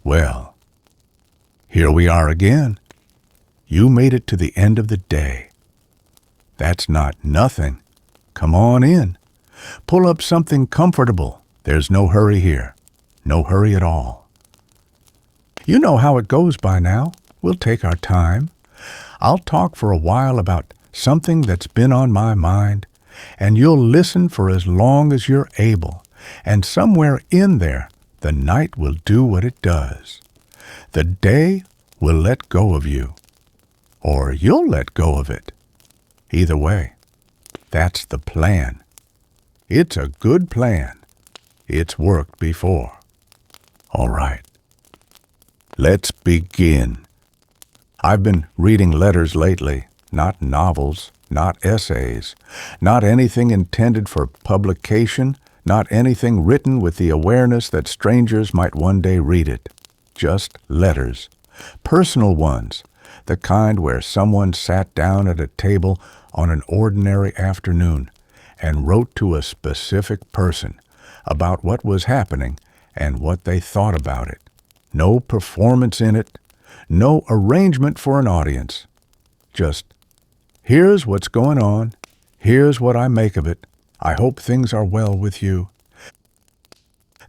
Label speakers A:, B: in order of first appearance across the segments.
A: Well, here we are again. You made it to the end of the day. That's not nothing. Come on in. Pull up something comfortable. There's no hurry here. No hurry at all. You know how it goes by now. We'll take our time. I'll talk for a while about something that's been on my mind, and you'll listen for as long as you're able, and somewhere in there, the night will do what it does. The day will let go of you, or you'll let go of it. Either way, that's the plan. It's a good plan. It's worked before. All right. Let's begin. I've been reading letters lately, not novels, not essays, not anything intended for publication, not anything written with the awareness that strangers might one day read it. Just letters. Personal ones, the kind where someone sat down at a table on an ordinary afternoon and wrote to a specific person about what was happening and what they thought about it. No performance in it, no arrangement for an audience. Just, here's what's going on, here's what I make of it, I hope things are well with you.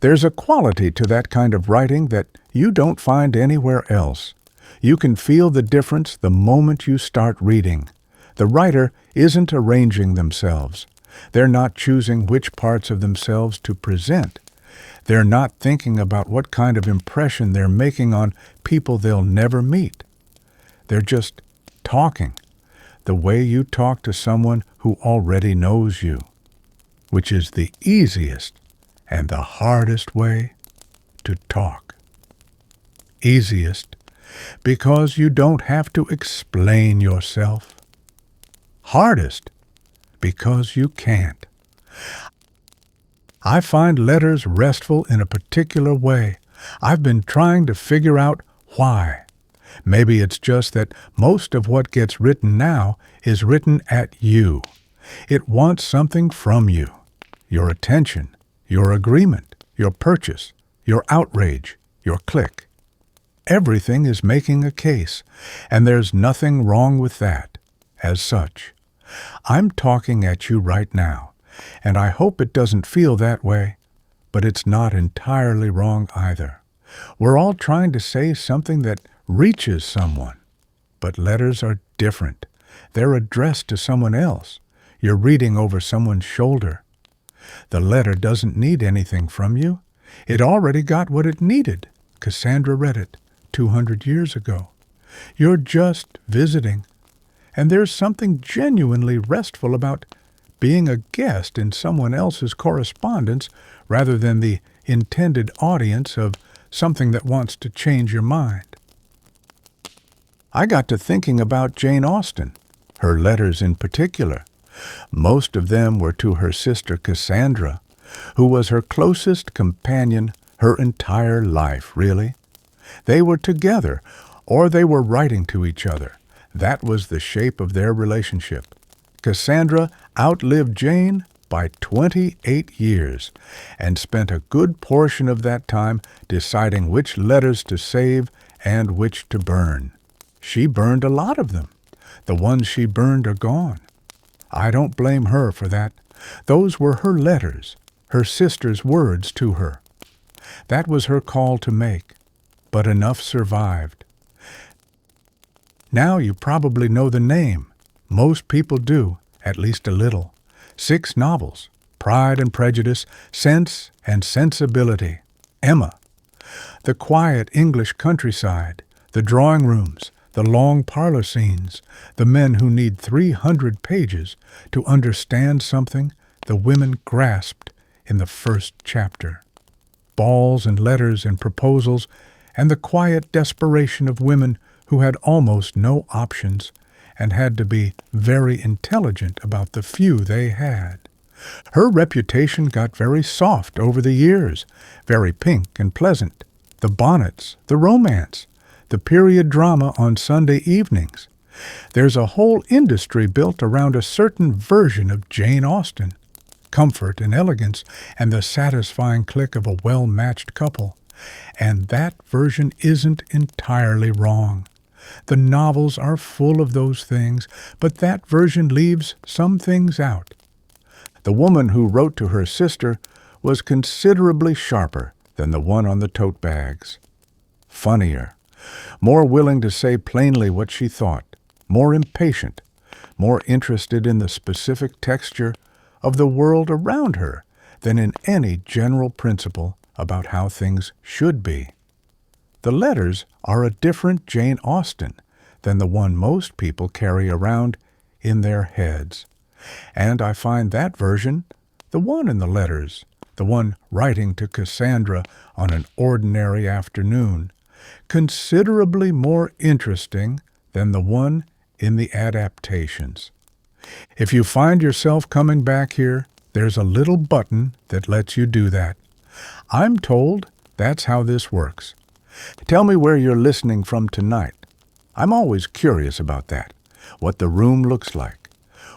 A: There's a quality to that kind of writing that you don't find anywhere else. You can feel the difference the moment you start reading. The writer isn't arranging themselves. They're not choosing which parts of themselves to present. They're not thinking about what kind of impression they're making on people they'll never meet. They're just talking, the way you talk to someone who already knows you, which is the easiest and the hardest way to talk. Easiest because you don't have to explain yourself. Hardest because you can't. I find letters restful in a particular way. I've been trying to figure out why. Maybe it's just that most of what gets written now is written at you. It wants something from you. Your attention, your agreement, your purchase, your outrage, your click. Everything is making a case, and there's nothing wrong with that, as such. I'm talking at you right now, and I hope it doesn't feel that way, but it's not entirely wrong either. We're all trying to say something that reaches someone, but letters are different. They're addressed to someone else. You're reading over someone's shoulder. The letter doesn't need anything from you. It already got what it needed. Cassandra read it 200 years ago. You're just visiting. And there's something genuinely restful about being a guest in someone else's correspondence rather than the intended audience of something that wants to change your mind. I got to thinking about Jane Austen, her letters in particular. Most of them were to her sister Cassandra, who was her closest companion her entire life, really. They were together, or they were writing to each other. That was the shape of their relationship. Cassandra outlived Jane by 28 years and spent a good portion of that time deciding which letters to save and which to burn. She burned a lot of them. The ones she burned are gone. I don't blame her for that. Those were her letters, her sister's words to her. That was her call to make, but enough survived. Now you probably know the name. Most people do, at least a little. 6 novels, Pride and Prejudice, Sense and Sensibility, Emma, the quiet English countryside, the drawing rooms, the long parlor scenes, the men who need 300 pages to understand something the women grasped in the first chapter. Balls and letters and proposals, and the quiet desperation of women who had almost no options and had to be very intelligent about the few they had. Her reputation got very soft over the years, very pink and pleasant. The bonnets, the romance, the period drama on Sunday evenings. There's a whole industry built around a certain version of Jane Austen. Comfort and elegance and the satisfying click of a well-matched couple. And that version isn't entirely wrong. The novels are full of those things, but that version leaves some things out. The woman who wrote to her sister was considerably sharper than the one on the tote bags. Funnier, more willing to say plainly what she thought, more impatient, more interested in the specific texture of the world around her than in any general principle about how things should be. The letters are a different Jane Austen than the one most people carry around in their heads. And I find that version, the one in the letters, the one writing to Cassandra on an ordinary afternoon, considerably more interesting than the one in the adaptations. If you find yourself coming back here, there's a little button that lets you do that. I'm told that's how this works. Tell me where you're listening from tonight. I'm always curious about that, what the room looks like,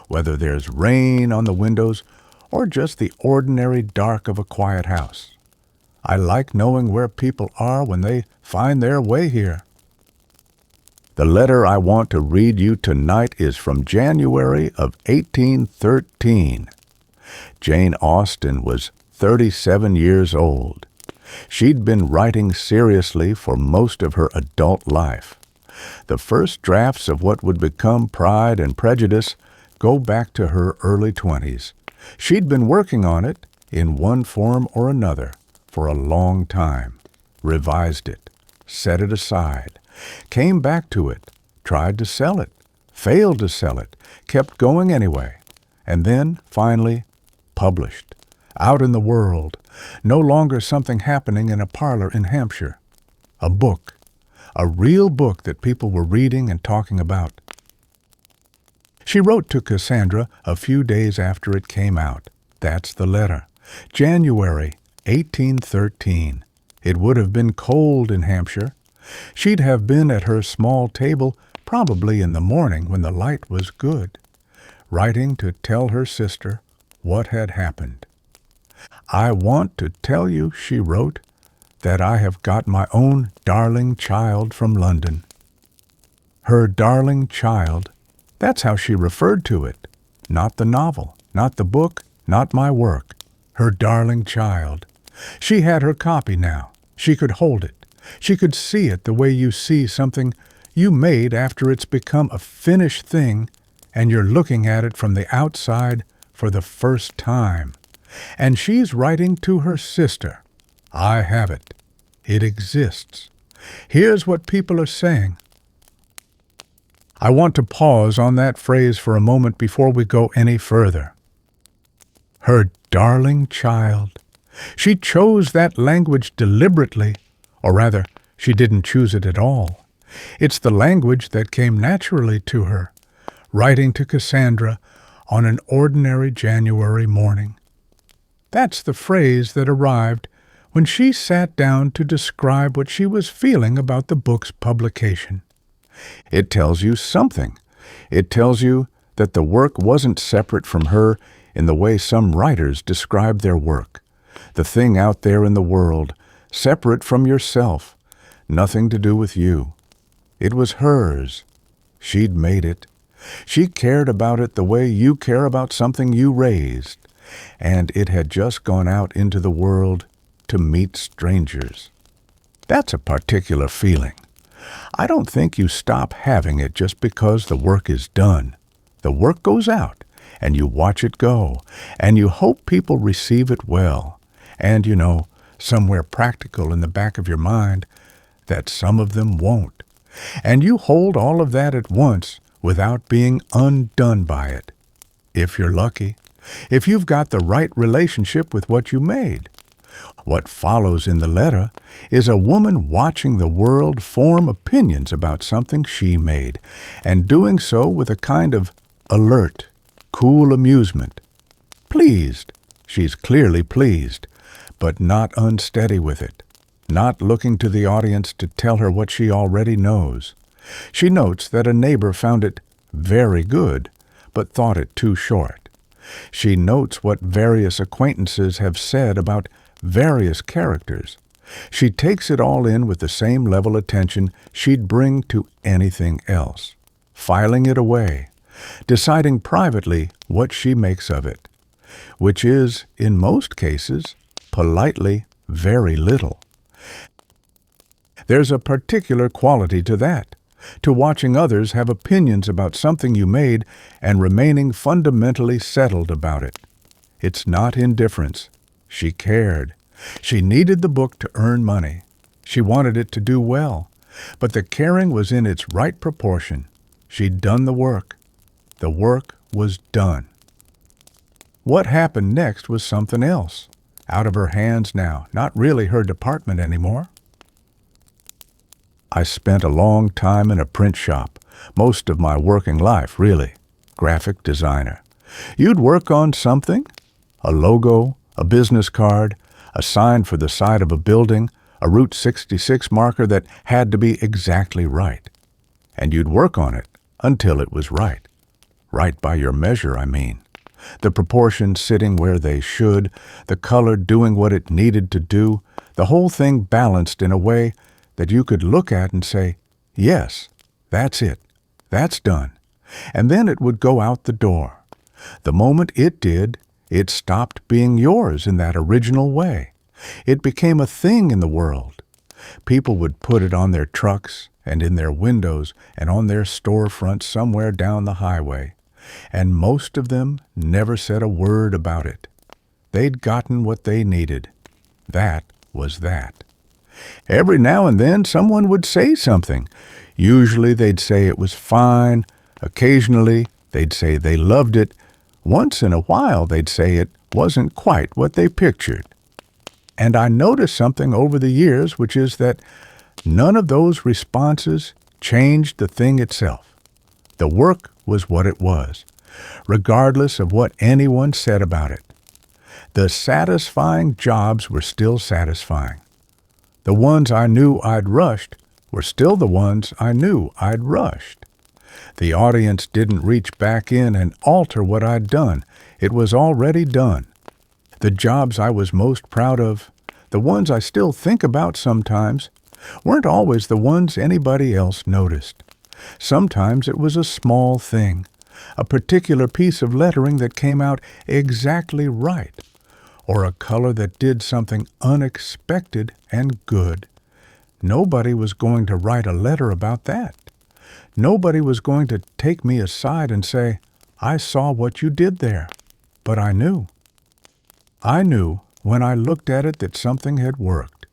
A: whether there's rain on the windows or just the ordinary dark of a quiet house. I like knowing where people are when they find their way here. The letter I want to read you tonight is from January of 1813. Jane Austen was 37 years old. She'd been writing seriously for most of her adult life. The first drafts of what would become Pride and Prejudice go back to her early 20s. She'd been working on it, in one form or another, for a long time, revised it, set it aside, came back to it, tried to sell it, failed to sell it, kept going anyway, and then, finally, published, out in the world, no longer something happening in a parlor in Hampshire. A book, a real book that people were reading and talking about. She wrote to Cassandra a few days after it came out. That's the letter. January 1813. It would have been cold in Hampshire. She'd have been at her small table, probably in the morning when the light was good, writing to tell her sister what had happened. I want to tell you, she wrote, that I have got my own darling child from London. Her darling child, that's how she referred to it. Not the novel, not the book, not my work. Her darling child. She had her copy now. She could hold it. She could see it the way you see something you made after it's become a finished thing and you're looking at it from the outside for the first time. And she's writing to her sister. I have it. It exists. Here's what people are saying. I want to pause on that phrase for a moment before we go any further. Her darling child. She chose that language deliberately, or rather, she didn't choose it at all. It's the language that came naturally to her, writing to Cassandra on an ordinary January morning. That's the phrase that arrived when she sat down to describe what she was feeling about the book's publication. It tells you something. It tells you that the work wasn't separate from her in the way some writers describe their work. The thing out there in the world, separate from yourself, nothing to do with you. It was hers. She'd made it. She cared about it the way you care about something you raised, and it had just gone out into the world to meet strangers. That's a particular feeling. I don't think you stop having it just because the work is done. The work goes out, and you watch it go, and you hope people receive it well. And, somewhere practical in the back of your mind, that some of them won't. And you hold all of that at once without being undone by it. If you're lucky, if you've got the right relationship with what you made. What follows in the letter is a woman watching the world form opinions about something she made, and doing so with a kind of alert, cool amusement. Pleased. She's clearly pleased, but not unsteady with it, not looking to the audience to tell her what she already knows. She notes that a neighbor found it very good, but thought it too short. She notes what various acquaintances have said about various characters. She takes it all in with the same level attention she'd bring to anything else, filing it away, deciding privately what she makes of it, which is, in most cases, politely very little. There's a particular quality to that, to watching others have opinions about something you made and remaining fundamentally settled about it. It's not indifference. She cared. She needed the book to earn money. She wanted it to do well. But the caring was in its right proportion. She'd done the work. The work was done. What happened next was something else. Out of her hands now, not really her department anymore. I spent a long time in a print shop, most of my working life, really. Graphic designer. You'd work on something, a logo, a business card, a sign for the side of a building, a Route 66 marker that had to be exactly right. And you'd work on it until it was right. Right by your measure, I mean. The proportions sitting where they should, the color doing what it needed to do, the whole thing balanced in a way that you could look at and say, yes, that's it, that's done. And then it would go out the door. The moment it did, it stopped being yours in that original way. It became a thing in the world. People would put it on their trucks and in their windows and on their storefronts somewhere down the highway, and most of them never said a word about it. They'd gotten what they needed. That was that. Every now and then someone would say something. Usually they'd say it was fine. Occasionally they'd say they loved it. Once in a while they'd say it wasn't quite what they pictured. And I noticed something over the years, which is that none of those responses changed the thing itself. The work was what it was, regardless of what anyone said about it. The satisfying jobs were still satisfying. The ones I knew I'd rushed were still the ones I knew I'd rushed. The audience didn't reach back in and alter what I'd done. It was already done. The jobs I was most proud of, the ones I still think about sometimes, weren't always the ones anybody else noticed. Sometimes it was a small thing, a particular piece of lettering that came out exactly right, or a color that did something unexpected and good. Nobody was going to write a letter about that. Nobody was going to take me aside and say, I saw what you did there, but I knew. I knew when I looked at it that something had worked,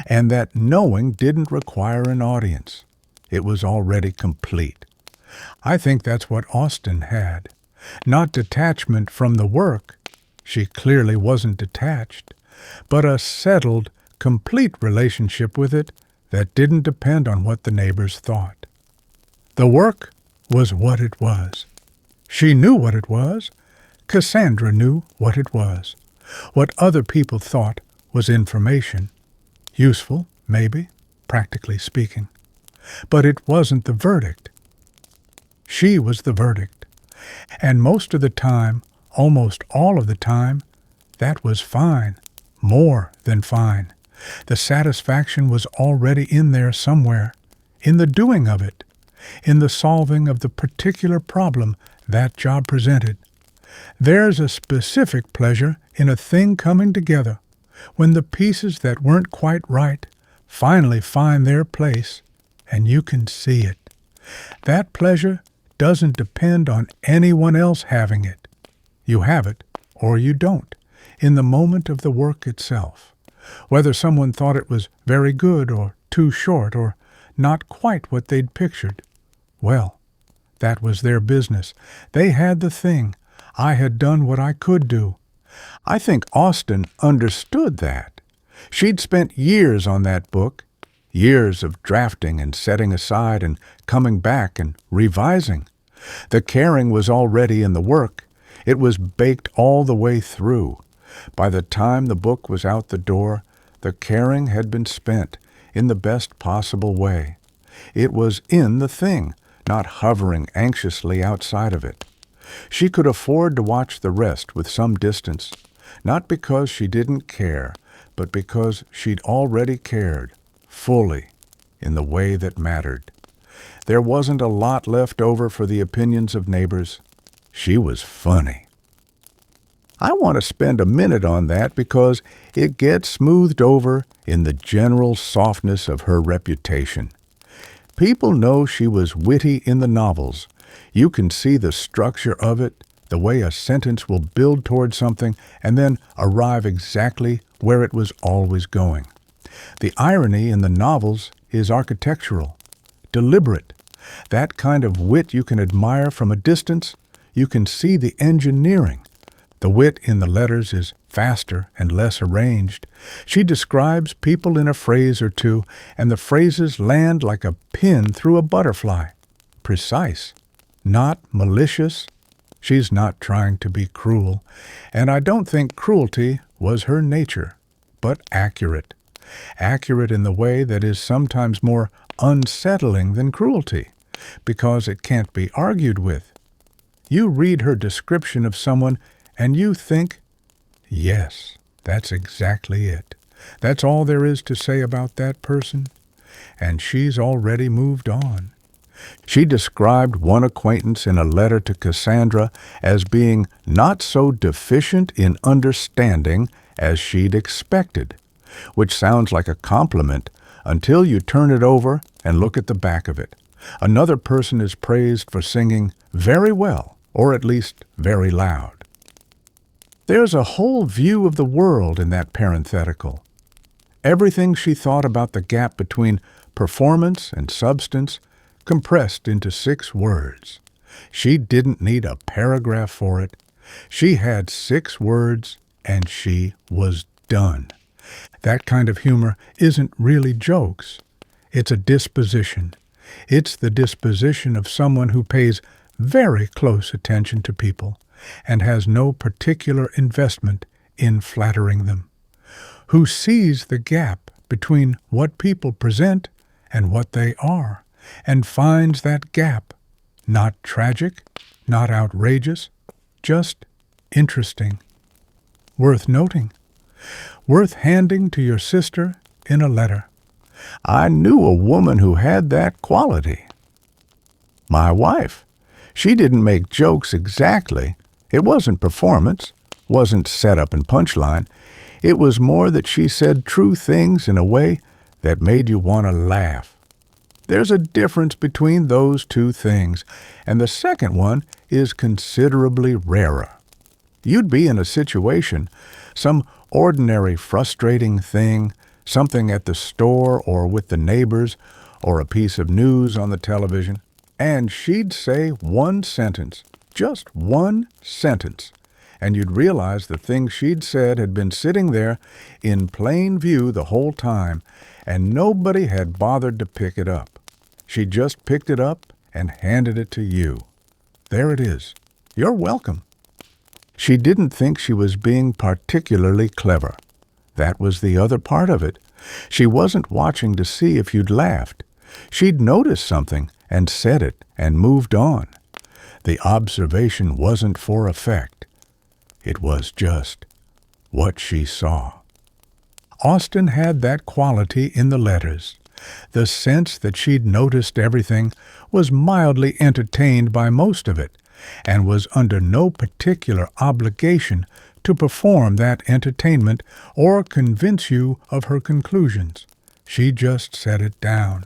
A: and that knowing didn't require an audience. It was already complete. I think that's what Austen had. Not detachment from the work. She clearly wasn't detached, but a settled, complete relationship with it that didn't depend on what the neighbors thought. The work was what it was. She knew what it was. Cassandra knew what it was. What other people thought was information. Useful, maybe, practically speaking. But it wasn't the verdict. She was the verdict. And most of the time, almost all of the time, that was fine. More than fine. The satisfaction was already in there somewhere, in the doing of it, in the solving of the particular problem that job presented. There's a specific pleasure in a thing coming together, when the pieces that weren't quite right finally find their place, and you can see it. That pleasure doesn't depend on anyone else having it. You have it, or you don't, in the moment of the work itself. Whether someone thought it was very good or too short or not quite what they'd pictured, well, that was their business. They had the thing. I had done what I could do. I think Austen understood that. She'd spent years on that book, years of drafting and setting aside and coming back and revising. The caring was already in the work. It was baked all the way through. By the time the book was out the door, the caring had been spent in the best possible way. It was in the thing, not hovering anxiously outside of it. She could afford to watch the rest with some distance, not because she didn't care, but because she'd already cared, fully, in the way that mattered. There wasn't a lot left over for the opinions of neighbors. She was funny. I want to spend a minute on that because it gets smoothed over in the general softness of her reputation. People know she was witty in the novels. You can see the structure of it, the way a sentence will build toward something and then arrive exactly where it was always going. The irony in the novels is architectural, deliberate. That kind of wit you can admire from a distance. You can see the engineering. The wit in the letters is faster and less arranged. She describes people in a phrase or two, and the phrases land like a pin through a butterfly. Precise, not malicious. She's not trying to be cruel, and I don't think cruelty was her nature, but accurate. Accurate in the way that is sometimes more unsettling than cruelty, because it can't be argued with. You read her description of someone and you think, yes, that's exactly it. That's all there is to say about that person. And she's already moved on. She described one acquaintance in a letter to Cassandra as being not so deficient in understanding as she'd expected, which sounds like a compliment until you turn it over and look at the back of it. Another person is praised for singing very well, or at least very loud. There's a whole view of the world in that parenthetical. Everything she thought about the gap between performance and substance compressed into 6 words. She didn't need a paragraph for it. She had 6 words, and she was done. That kind of humor isn't really jokes. It's a disposition. It's the disposition of someone who pays very close attention to people and has no particular investment in flattering them, who sees the gap between what people present and what they are, and finds that gap not tragic, not outrageous, just interesting, worth noting, worth handing to your sister in a letter. I knew a woman who had that quality. My wife. She didn't make jokes exactly. It wasn't performance, wasn't setup and punchline. It was more that she said true things in a way that made you want to laugh. There's a difference between those two things, and the second one is considerably rarer. You'd be in a situation, some ordinary frustrating thing, something at the store or with the neighbors, or a piece of news on the television, and she'd say one sentence, just one sentence, and you'd realize the thing she'd said had been sitting there in plain view the whole time, and nobody had bothered to pick it up. She just picked it up and handed it to you. There it is. You're welcome. She didn't think she was being particularly clever. That was the other part of it. She wasn't watching to see if you'd laughed. She'd noticed something and said it and moved on. The observation wasn't for effect. It was just what she saw. Austen had that quality in the letters. The sense that she'd noticed everything, was mildly entertained by most of it, and was under no particular obligation to perform that entertainment or convince you of her conclusions. She just set it down.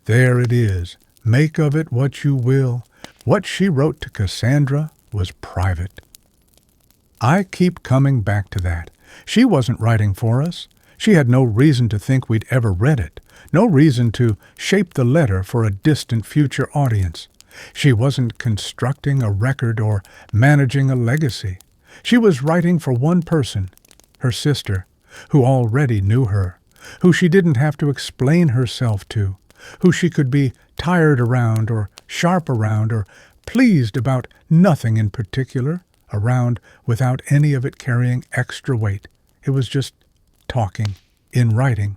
A: There it is. Make of it what you will. What she wrote to Cassandra was private. I keep coming back to that. She wasn't writing for us. She had no reason to think we'd ever read it, no reason to shape the letter for a distant future audience. She wasn't constructing a record or managing a legacy. She was writing for one person, her sister, who already knew her, who she didn't have to explain herself to, who she could be tired around or sharp around or pleased about nothing in particular, around without any of it carrying extra weight. It was just talking, in writing,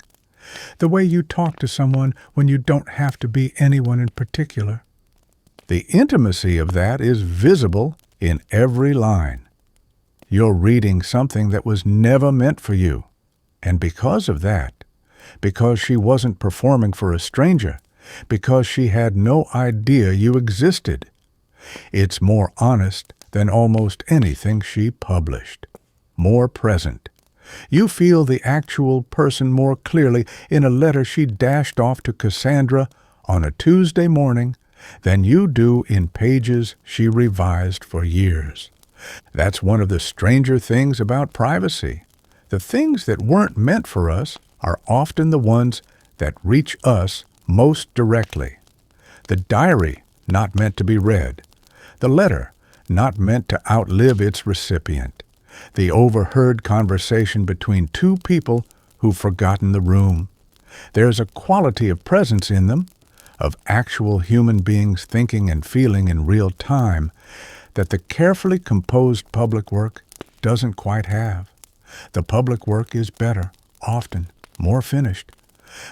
A: the way you talk to someone when you don't have to be anyone in particular. The intimacy of that is visible in every line. You're reading something that was never meant for you, And because of that, because she wasn't performing for a stranger, because she had no idea you existed, it's more honest than almost anything she published, more present. You feel the actual person more clearly in a letter she dashed off to Cassandra on a Tuesday morning than you do in pages she revised for years. That's one of the stranger things about privacy. The things that weren't meant for us are often the ones that reach us most directly. The diary, not meant to be read. The letter, not meant to outlive its recipient. The overheard conversation between two people who've forgotten the room. There's a quality of presence in them, of actual human beings thinking and feeling in real time, that the carefully composed public work doesn't quite have. The public work is better, often, more finished.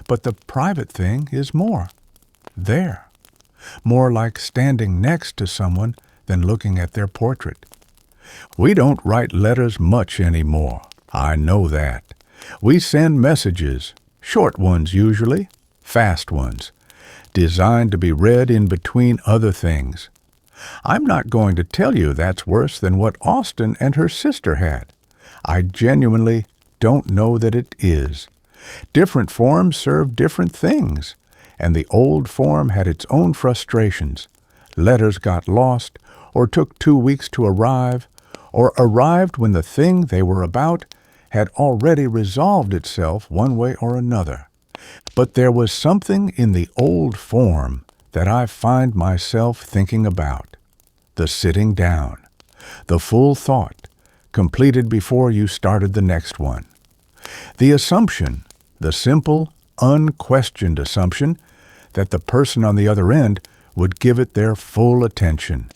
A: But the private thing is more. There. More like standing next to someone than looking at their portrait. We don't write letters much anymore. I know that. We send messages, short ones usually, fast ones, designed to be read in between other things. I'm not going to tell you that's worse than what Austen and her sister had. I genuinely don't know that it is. Different forms serve different things, and the old form had its own frustrations. Letters got lost, or took 2 weeks to arrive, or arrived when the thing they were about had already resolved itself one way or another. But there was something in the old form that I find myself thinking about. The sitting down, the full thought, completed before you started the next one. The assumption, the simple, unquestioned assumption, that the person on the other end would give it their full attention,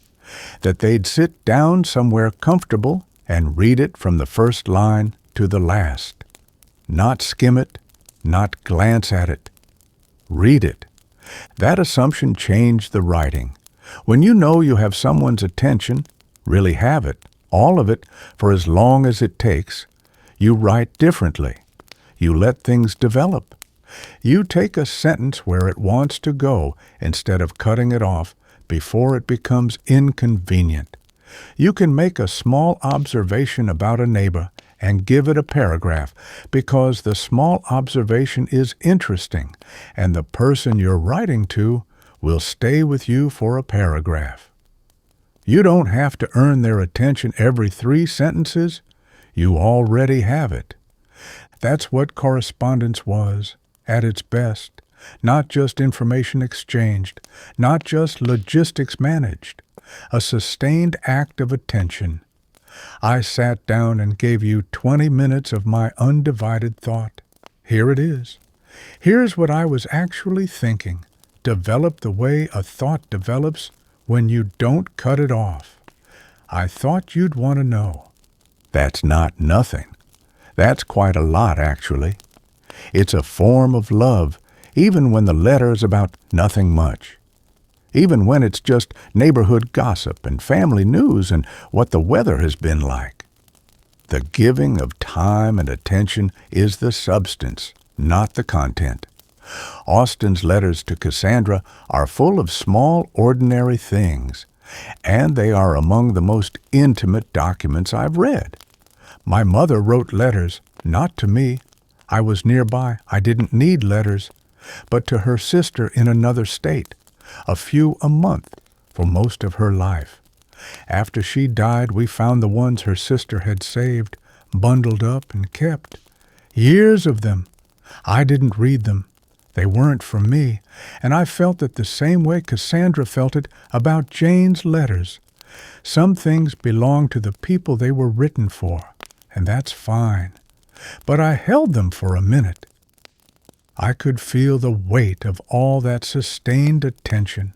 A: that they'd sit down somewhere comfortable and read it from the first line to the last. Not skim it, not glance at it. Read it. That assumption changed the writing. When you know you have someone's attention, really have it, all of it, for as long as it takes, you write differently. You let things develop. You take a sentence where it wants to go instead of cutting it off before it becomes inconvenient. You can make a small observation about a neighbor and give it a paragraph because the small observation is interesting and the person you're writing to will stay with you for a paragraph. You don't have to earn their attention every 3 sentences. You already have it. That's what correspondence was, at its best. Not just information exchanged, not just logistics managed, a sustained act of attention. I sat down and gave you 20 minutes of my undivided thought. Here it is. Here's what I was actually thinking. Develop the way a thought develops when you don't cut it off. I thought you'd want to know. That's not nothing. That's quite a lot, actually. It's a form of love, even when the letter's about nothing much. Even when it's just neighborhood gossip and family news and what the weather has been like. The giving of time and attention is the substance, not the content. Austen's letters to Cassandra are full of small, ordinary things, and they are among the most intimate documents I've read. My mother wrote letters, not to me. I was nearby. I didn't need letters, but to her sister in another state, a few a month for most of her life. After she died, we found the ones her sister had saved, bundled up and kept. Years of them. I didn't read them. They weren't for me, and I felt it the same way Cassandra felt it about Jane's letters. Some things belong to the people they were written for, and that's fine. But I held them for a minute. I could feel the weight of all that sustained attention,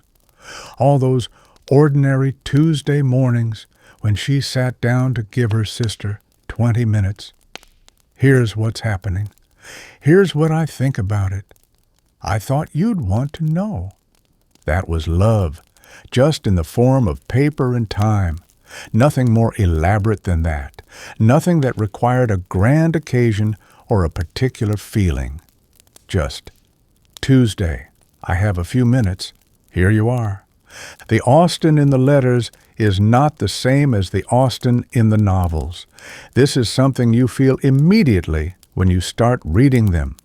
A: all those ordinary Tuesday mornings when she sat down to give her sister 20 minutes. Here's what's happening. Here's what I think about it. I thought you'd want to know. That was love, just in the form of paper and time. Nothing more elaborate than that. Nothing that required a grand occasion or a particular feeling. Just, Tuesday, I have a few minutes, here you are. The Austen in the letters is not the same as the Austen in the novels. This is something you feel immediately when you start reading them.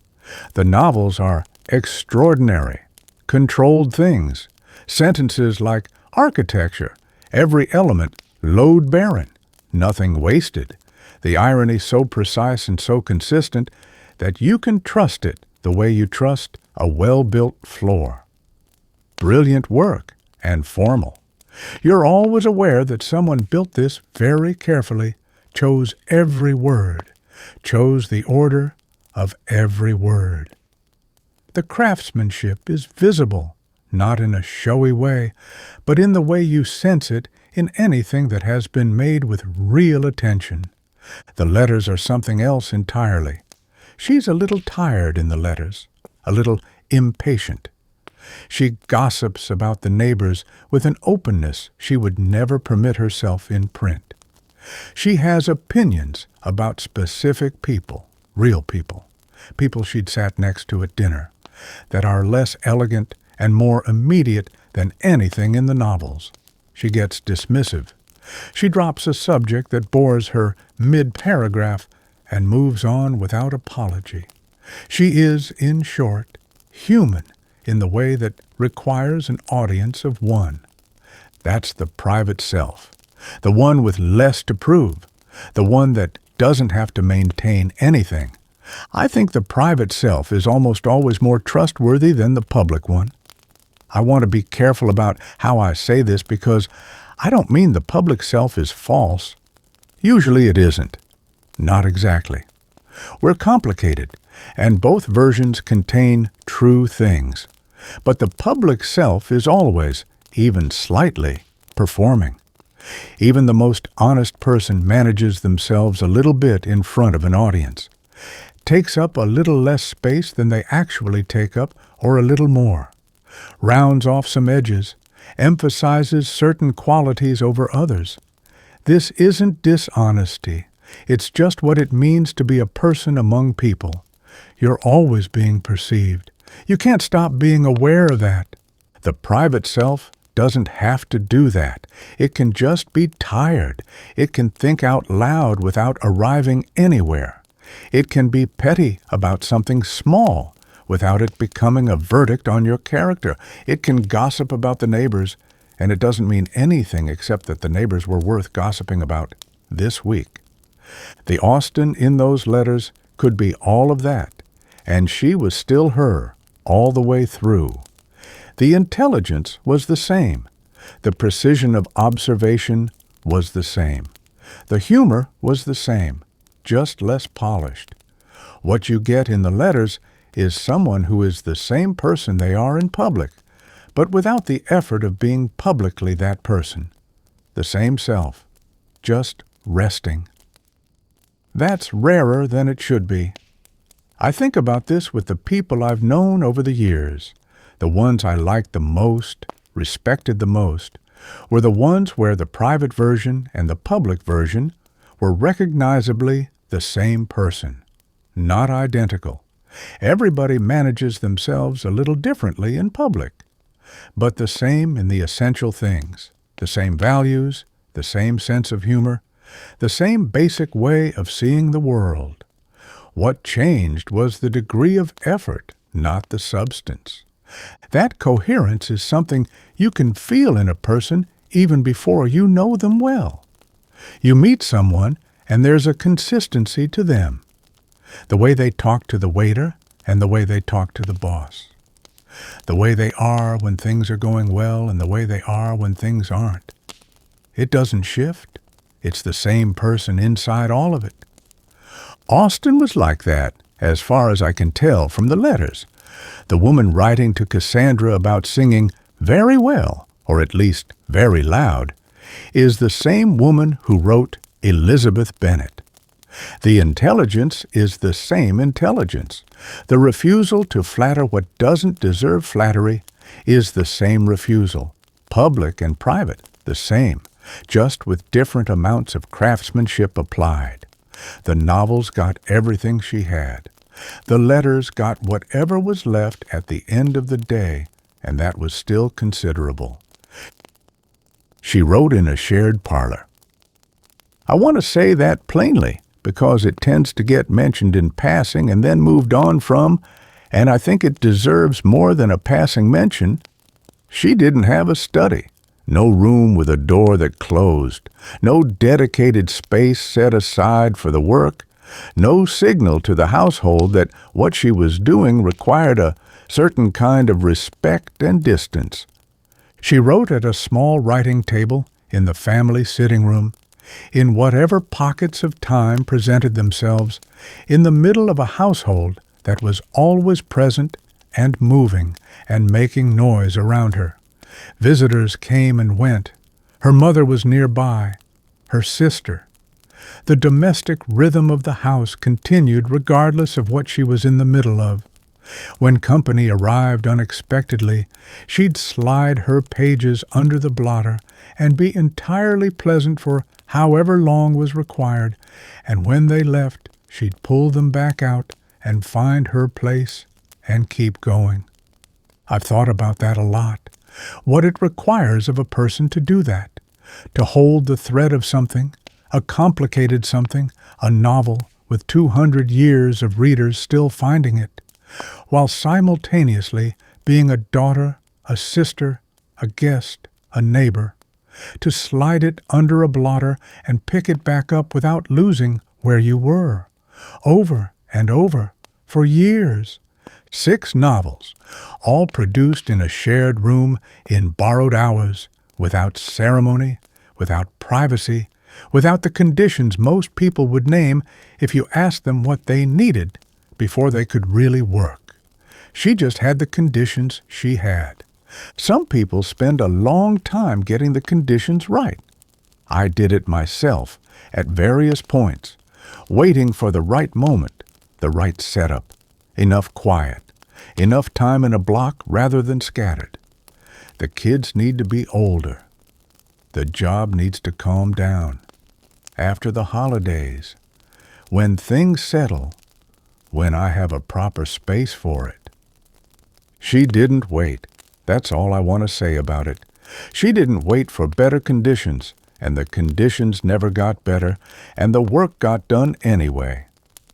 A: The novels are extraordinary, controlled things, sentences like architecture, every element load-bearing, nothing wasted, the irony so precise and so consistent that you can trust it the way you trust a well-built floor. Brilliant work and formal. You're always aware that someone built this very carefully, chose every word, chose the order of every word. The craftsmanship is visible, not in a showy way, but in the way you sense it in anything that has been made with real attention. The letters are something else entirely. She's a little tired in the letters, a little impatient. She gossips about the neighbors with an openness she would never permit herself in print. She has opinions about specific people, real people, people she'd sat next to at dinner, that are less elegant and more immediate than anything in the novels. She gets dismissive. She drops a subject that bores her mid-paragraph and moves on without apology. She is, in short, human in the way that requires an audience of one. That's the private self, the one with less to prove, the one that doesn't have to maintain anything. I think the private self is almost always more trustworthy than the public one. I want to be careful about how I say this because I don't mean the public self is false. Usually it isn't. Not exactly. We're complicated, and both versions contain true things. But the public self is always, even slightly, performing. Even the most honest person manages themselves a little bit in front of an audience, takes up a little less space than they actually take up, or a little more, rounds off some edges, emphasizes certain qualities over others. This isn't dishonesty. It's just what it means to be a person among people. You're always being perceived. You can't stop being aware of that. The private self doesn't have to do that. It can just be tired. It can think out loud without arriving anywhere. It can be petty about something small without it becoming a verdict on your character. It can gossip about the neighbors, and it doesn't mean anything except that the neighbors were worth gossiping about this week. The Austen in those letters could be all of that, and she was still her all the way through. The intelligence was the same. The precision of observation was the same. The humor was the same, just less polished. What you get in the letters is someone who is the same person they are in public, but without the effort of being publicly that person. The same self, just resting. That's rarer than it should be. I think about this with the people I've known over the years. The ones I liked the most, respected the most, were the ones where the private version and the public version were recognizably the same person, not identical. Everybody manages themselves a little differently in public, but the same in the essential things, the same values, the same sense of humor, the same basic way of seeing the world. What changed was the degree of effort, not the substance. That coherence is something you can feel in a person even before you know them well. You meet someone, and there's a consistency to them. The way they talk to the waiter and the way they talk to the boss. The way they are when things are going well and the way they are when things aren't. It doesn't shift. It's the same person inside all of it. Austen was like that, as far as I can tell from the letters. The woman writing to Cassandra about singing very well, or at least very loud, is the same woman who wrote Elizabeth Bennet. The intelligence is the same intelligence. The refusal to flatter what doesn't deserve flattery is the same refusal, public and private, the same, just with different amounts of craftsmanship applied. The novels got everything she had. The letters got whatever was left at the end of the day, and that was still considerable. She wrote in a shared parlor. I want to say that plainly, because it tends to get mentioned in passing and then moved on from, and I think it deserves more than a passing mention. She didn't have a study, no room with a door that closed, no dedicated space set aside for the work, no signal to the household that what she was doing required a certain kind of respect and distance. She wrote at a small writing table in the family sitting room, in whatever pockets of time presented themselves, in the middle of a household that was always present and moving and making noise around her. Visitors came and went. Her mother was nearby, her sister. The domestic rhythm of the house continued regardless of what she was in the middle of. When company arrived unexpectedly, she'd slide her pages under the blotter and be entirely pleasant for however long was required, and when they left, she'd pull them back out and find her place and keep going. I've thought about that a lot, what it requires of a person to do that, to hold the thread of something, a complicated something, a novel with 200 years of readers still finding it, while simultaneously being a daughter, a sister, a guest, a neighbor, to slide it under a blotter and pick it back up without losing where you were, over and over, for years. 6 novels, all produced in a shared room in borrowed hours, without ceremony, without privacy, without the conditions most people would name if you asked them what they needed before they could really work. She just had the conditions she had. Some people spend a long time getting the conditions right. I did it myself at various points, waiting for the right moment, the right setup, enough quiet, enough time in a block rather than scattered. The kids need to be older. The job needs to calm down. After the holidays, when things settle, when I have a proper space for it. She didn't wait. That's all I want to say about it. She didn't wait for better conditions, and the conditions never got better, and the work got done anyway.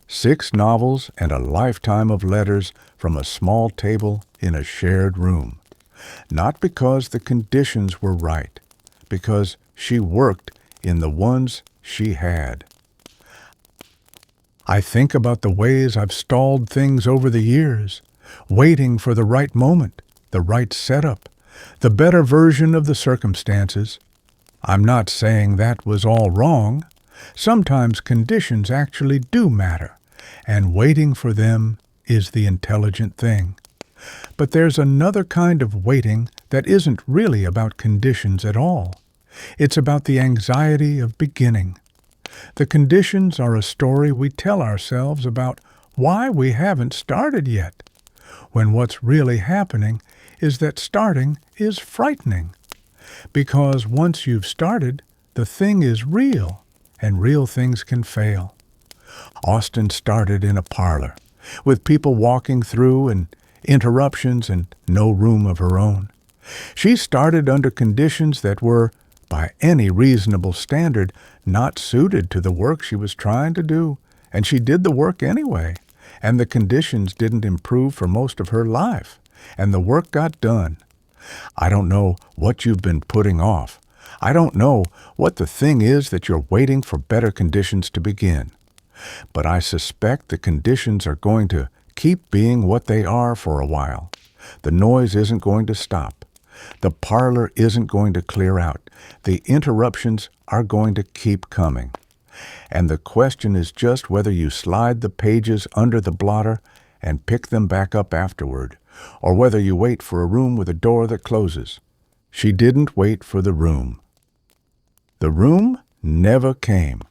A: 6 novels and a lifetime of letters from a small table in a shared room. Not because the conditions were right, because she worked in the ones she had. I think about the ways I've stalled things over the years, waiting for the right moment, the right setup, the better version of the circumstances. I'm not saying that was all wrong. Sometimes conditions actually do matter, and waiting for them is the intelligent thing. But there's another kind of waiting that isn't really about conditions at all. It's about the anxiety of beginning. The conditions are a story we tell ourselves about why we haven't started yet, when what's really happening is that starting is frightening. Because once you've started, the thing is real, and real things can fail. Austen started in a parlor, with people walking through and interruptions and no room of her own. She started under conditions that were, by any reasonable standard, not suited to the work she was trying to do, and she did the work anyway, and the conditions didn't improve for most of her life, and the work got done. I don't know what you've been putting off. I don't know what the thing is that you're waiting for better conditions to begin. But I suspect the conditions are going to keep being what they are for a while. The noise isn't going to stop. The parlor isn't going to clear out. The interruptions are going to keep coming. And the question is just whether you slide the pages under the blotter and pick them back up afterward, or whether you wait for a room with a door that closes. She didn't wait for the room. The room never came.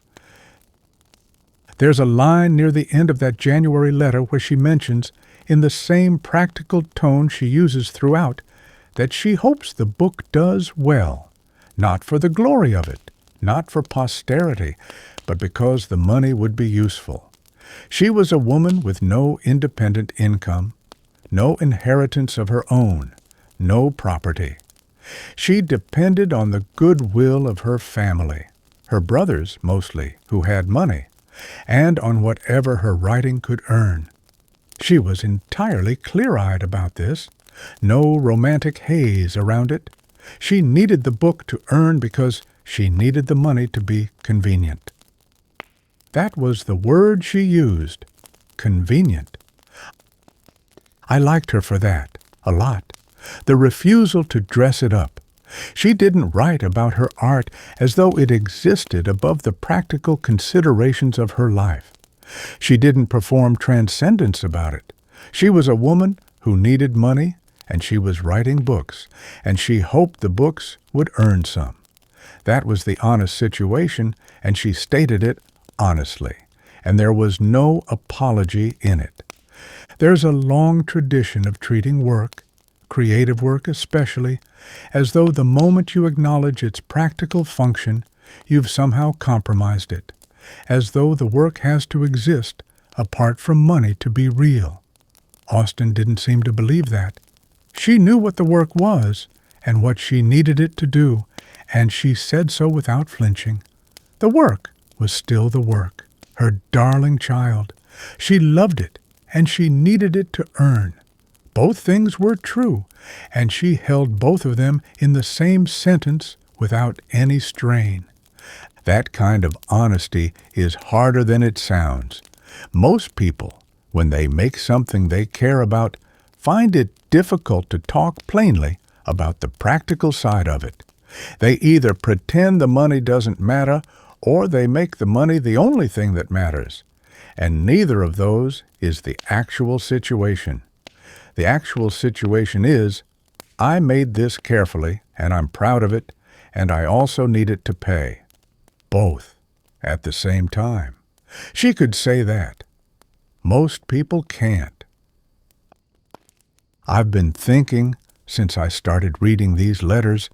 A: There's a line near the end of that January letter where she mentions, in the same practical tone she uses throughout, that she hopes the book does well, not for the glory of it, not for posterity, but because the money would be useful. She was a woman with no independent income, no inheritance of her own, no property. She depended on the goodwill of her family, her brothers mostly, who had money, and on whatever her writing could earn. She was entirely clear-eyed about this, no romantic haze around it. She needed the book to earn because she needed the money to be convenient. That was the word she used, convenient. I liked her for that, a lot. The refusal to dress it up. She didn't write about her art as though it existed above the practical considerations of her life. She didn't perform transcendence about it. She was a woman who needed money, and she was writing books, and she hoped the books would earn some. That was the honest situation, and she stated it honestly, and there was no apology in it. There's a long tradition of treating work, creative work especially, as though the moment you acknowledge its practical function, you've somehow compromised it, as though the work has to exist apart from money to be real. Austen didn't seem to believe that. She knew what the work was and what she needed it to do, and she said so without flinching. The work was still the work, her darling child. She loved it, and she needed it to earn. Both things were true, and she held both of them in the same sentence without any strain. That kind of honesty is harder than it sounds. Most people, when they make something they care about, find it difficult to talk plainly about the practical side of it. They either pretend the money doesn't matter, or they make the money the only thing that matters. And neither of those is the actual situation. The actual situation is, I made this carefully, and I'm proud of it, and I also need it to pay. Both, at the same time. She could say that. Most people can't. I've been thinking, since I started reading these letters,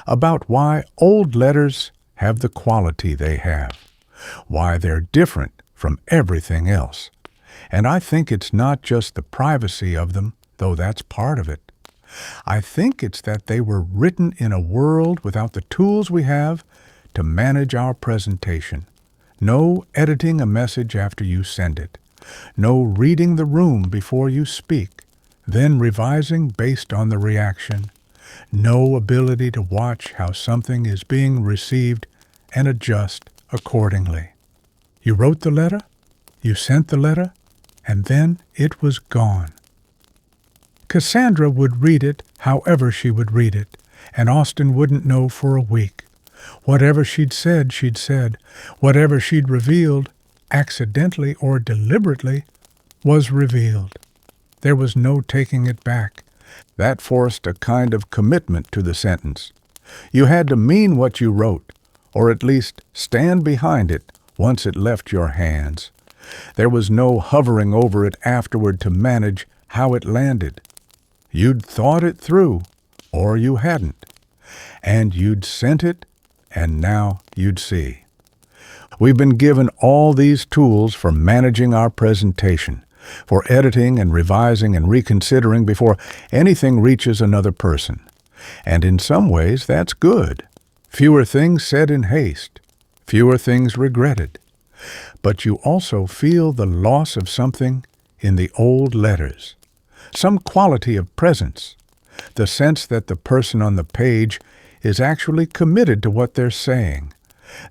A: about why old letters have the quality they have, why they're different from everything else. And I think it's not just the privacy of them, though that's part of it. I think it's that they were written in a world without the tools we have to manage our presentation. No editing a message after you send it. No reading the room before you speak, then revising based on the reaction. No ability to watch how something is being received and adjust accordingly. You wrote the letter, you sent the letter, and then it was gone. Cassandra would read it however she would read it, and Austen wouldn't know for a week. Whatever she'd said, whatever she'd revealed, accidentally or deliberately, was revealed. There was no taking it back. That forced a kind of commitment to the sentence. You had to mean what you wrote, or at least stand behind it once it left your hands. There was no hovering over it afterward to manage how it landed. You'd thought it through, or you hadn't. And you'd sent it, and now you'd see. We've been given all these tools for managing our presentation, for editing and revising and reconsidering before anything reaches another person. And in some ways, that's good. Fewer things said in haste, fewer things regretted. But you also feel the loss of something in the old letters, some quality of presence, the sense that the person on the page is actually committed to what they're saying,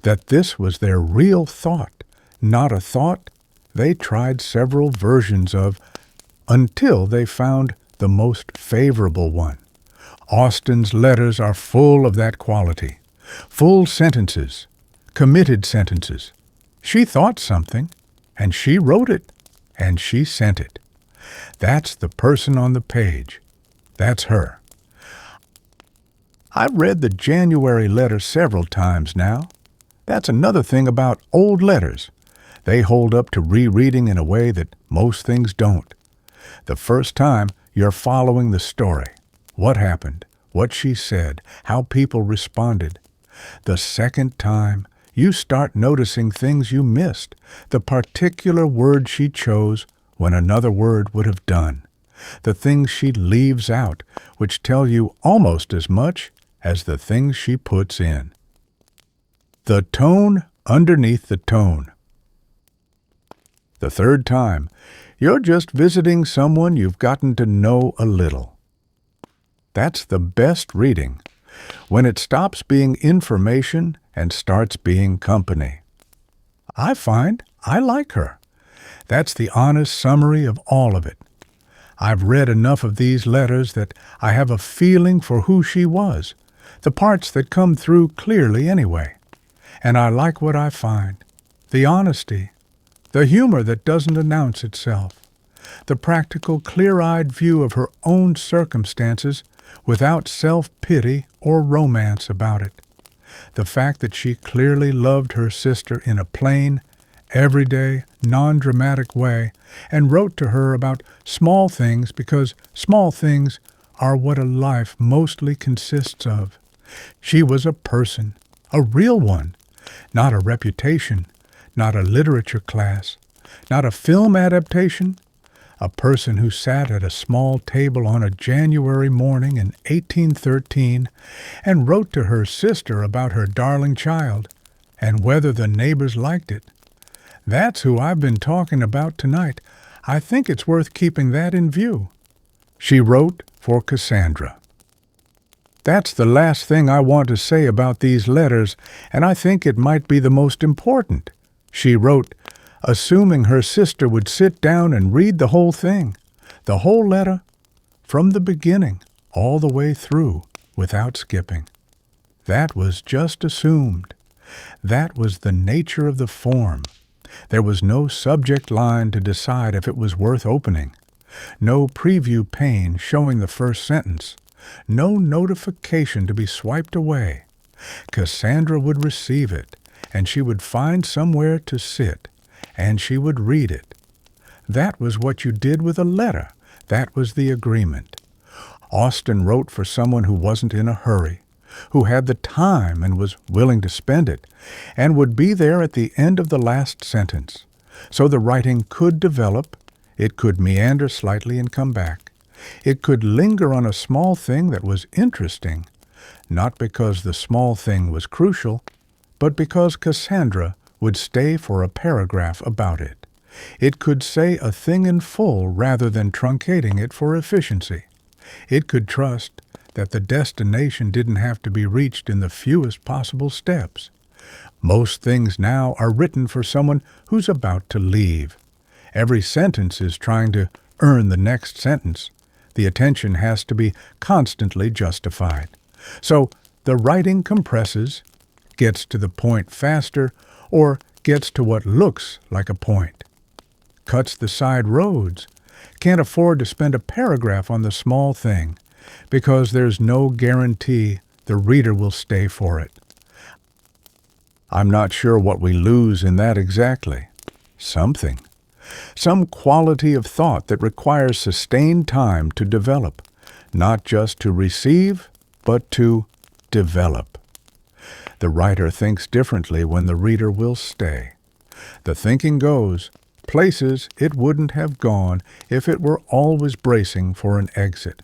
A: that this was their real thought, not a thought they tried several versions of until they found the most favorable one. Austen's letters are full of that quality, full sentences, committed sentences. She thought something, and she wrote it, and she sent it. That's the person on the page. That's her. I've read the January letter several times now. That's another thing about old letters. They hold up to rereading in a way that most things don't. The first time, you're following the story. What happened? What she said? How people responded? The second time, you start noticing things you missed, the particular word she chose when another word would have done, the things she leaves out, which tell you almost as much as the things she puts in. The tone underneath the tone. The third time, you're just visiting someone you've gotten to know a little. That's the best reading, when it stops being information and starts being company. I find I like her. That's the honest summary of all of it. I've read enough of these letters that I have a feeling for who she was, the parts that come through clearly anyway. And I like what I find. The honesty, the humor that doesn't announce itself, the practical, clear-eyed view of her own circumstances without self-pity or romance about it. The fact that she clearly loved her sister in a plain, everyday, non-dramatic way and wrote to her about small things because small things are what a life mostly consists of. She was a person, a real one, not a reputation, not a literature class, not a film adaptation, a person who sat at a small table on a January morning in 1813 and wrote to her sister about her darling child and whether the neighbors liked it. That's who I've been talking about tonight. I think it's worth keeping that in view. She wrote for Cassandra. That's the last thing I want to say about these letters, and I think it might be the most important. She wrote, assuming her sister would sit down and read the whole thing, the whole letter, from the beginning all the way through, without skipping. That was just assumed. That was the nature of the form. There was no subject line to decide if it was worth opening, no preview pane showing the first sentence, no notification to be swiped away. Cassandra would receive it, and she would find somewhere to sit, and she would read it. That was what you did with a letter. That was the agreement. Austen wrote for someone who wasn't in a hurry, who had the time and was willing to spend it, and would be there at the end of the last sentence. So the writing could develop, it could meander slightly and come back. It could linger on a small thing that was interesting, not because the small thing was crucial, but because Cassandra would stay for a paragraph about it. It could say a thing in full rather than truncating it for efficiency. It could trust that the destination didn't have to be reached in the fewest possible steps. Most things now are written for someone who's about to leave. Every sentence is trying to earn the next sentence. The attention has to be constantly justified. So the writing compresses, gets to the point faster, or gets to what looks like a point. Cuts the side roads. Can't afford to spend a paragraph on the small thing, because there's no guarantee the reader will stay for it. I'm not sure what we lose in that exactly. Something. Some quality of thought that requires sustained time to develop, not just to receive, but to develop. The writer thinks differently when the reader will stay. The thinking goes places it wouldn't have gone if it were always bracing for an exit.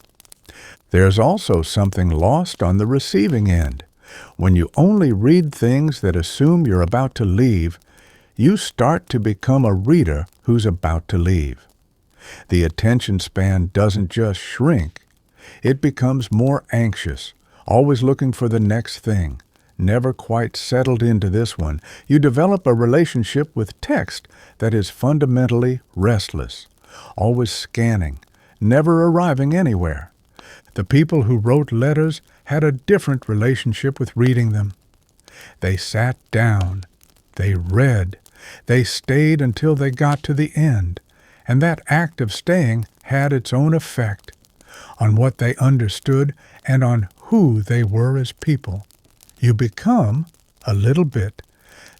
A: There's also something lost on the receiving end. When you only read things that assume you're about to leave, you start to become a reader who's about to leave. The attention span doesn't just shrink. It becomes more anxious, always looking for the next thing, never quite settled into this one. You develop a relationship with text that is fundamentally restless, always scanning, never arriving anywhere. The people who wrote letters had a different relationship with reading them. They sat down, they read, they stayed until they got to the end, and that act of staying had its own effect on what they understood and on who they were as people. You become, a little bit,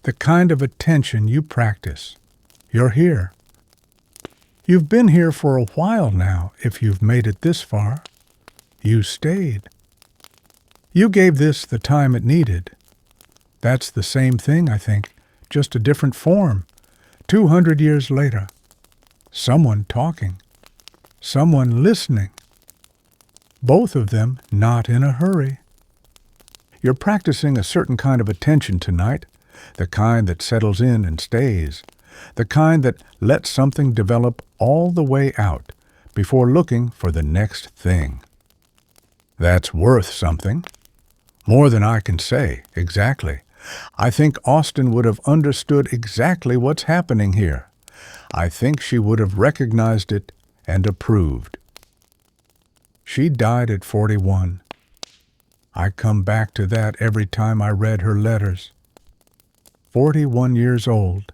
A: the kind of attention you practice. You're here. You've been here for a while now, if you've made it this far. You stayed. You gave this the time it needed. That's the same thing, I think, just a different form. 200 years later. Someone talking. Someone listening. Both of them not in a hurry. You're practicing a certain kind of attention tonight, the kind that settles in and stays, the kind that lets something develop all the way out before looking for the next thing. That's worth something. More than I can say, exactly. I think Austen would have understood exactly what's happening here. I think she would have recognized it and approved. She died at 41. I come back to that every time I read her letters. 41 years old.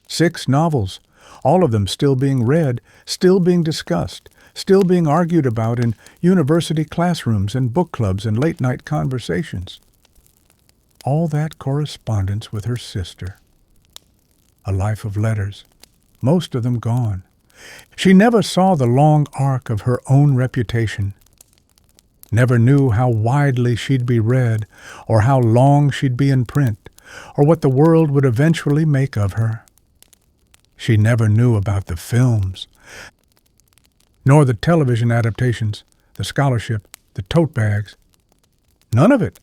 A: 6 novels, all of them still being read, still being discussed, still being argued about in university classrooms and book clubs and late-night conversations. All that correspondence with her sister. A life of letters, most of them gone. She never saw the long arc of her own reputation. Never knew how widely she'd be read, or how long she'd be in print, or what the world would eventually make of her. She never knew about the films, nor the television adaptations, the scholarship, the tote bags. None of it.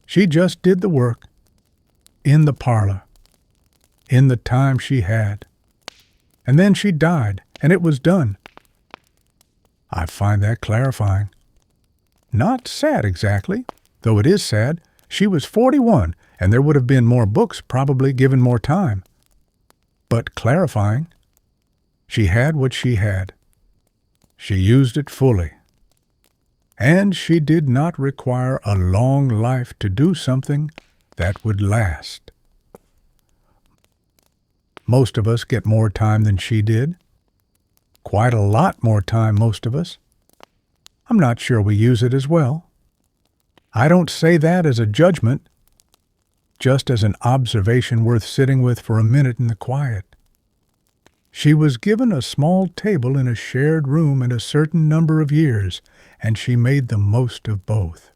A: She just did the work, in the parlor, in the time she had. And then she died, and it was done. I find that clarifying. Not sad exactly, though it is sad. She was 41, and there would have been more books, probably given more time. But clarifying. She had what she had. She used it fully. And she did not require a long life to do something that would last. Most of us get more time than she did. Quite a lot more time, most of us. I'm not sure we use it as well. I don't say that as a judgment, just as an observation worth sitting with for a minute in the quiet. She was given a small table in a shared room and a certain number of years, and she made the most of both.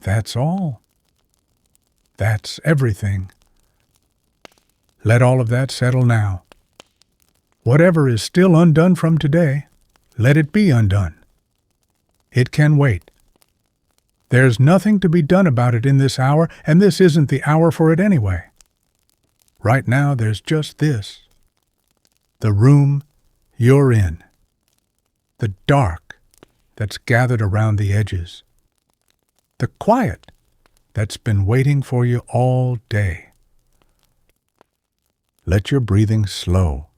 A: That's all. That's everything. Let all of that settle now. Whatever is still undone from today, let it be undone. It can wait. There's nothing to be done about it in this hour, and this isn't the hour for it anyway. Right now, there's just this. The room you're in. The dark that's gathered around the edges. The quiet that's been waiting for you all day. Let your breathing slow.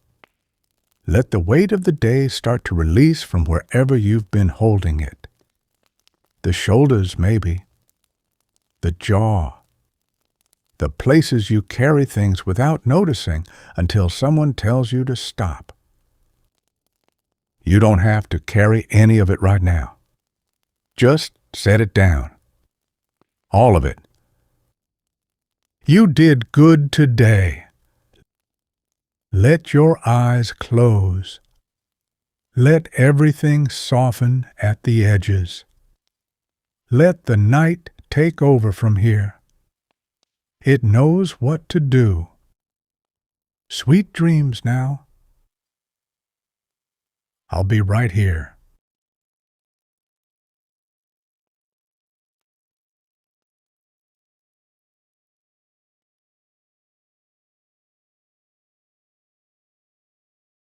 A: Let the weight of the day start to release from wherever you've been holding it. The shoulders, maybe. The jaw. The places you carry things without noticing until someone tells you to stop. You don't have to carry any of it right now. Just set it down. All of it. You did good today. Let your eyes close. Let everything soften at the edges. Let the night take over from here. It knows what to do. Sweet dreams now. I'll be right here.